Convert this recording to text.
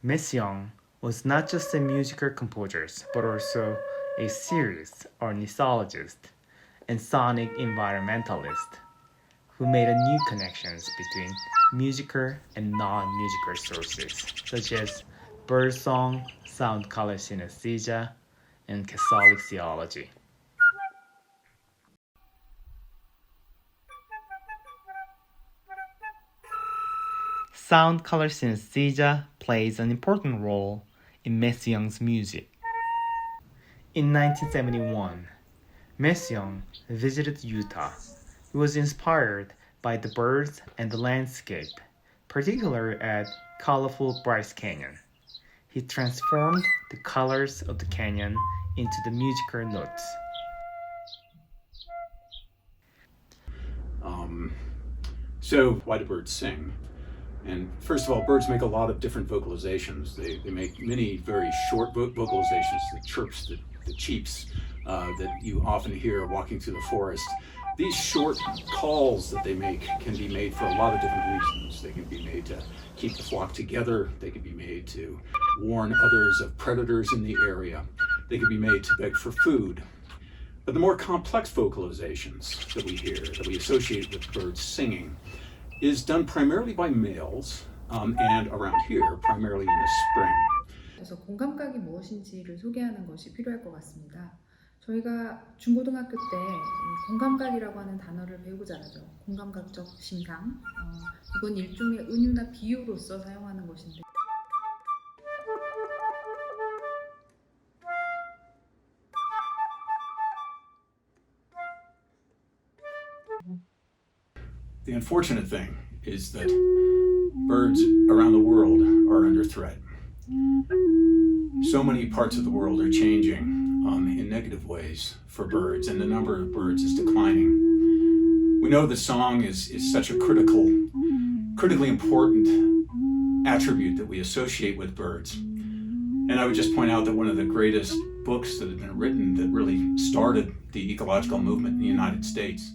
Messiaen was not just a musical composer, but also a serious ornithologist and sonic environmentalist who made a new connections between musical and non-musical sources, such as birdsong, sound color synesthesia, and Catholic theology. Sound color synesthesia plays an important role in Messiaen's music. In 1971, Messiaen visited Utah. He was inspired by the birds and the landscape, particularly at colorful Bryce Canyon. He transformed the colors of the canyon into the musical notes. So why do birds sing? And first of all, birds make a lot of different vocalizations. They make many very short vocalizations, the chirps, the cheeps that you often hear walking through the forest. These short calls that they make can be made for a lot of different reasons. They can be made to keep the flock together. They can be made to warn others of predators in the area. They can be made to beg for food. But the more complex vocalizations that we hear, that we associate with birds singing, is done primarily by males and around here, primarily in the spring. 그래서 공감각이 무엇인지를 소개하는 것이 필요할 것 같습니다. 저희가 중고등학교 때 공감각이라고 하는 단어를 배우고 자라죠. 공감각적 심상. 이건 일종의 은유나 비유로서 사용하는 것인데 The unfortunate thing is that birds around the world are under threat. So many parts of the world are changing in negative ways for birds, and the number of birds is declining. We know that song is such a critically important attribute that we associate with birds. And I would just point out that one of the greatest books that have been written that really started the ecological movement in the United States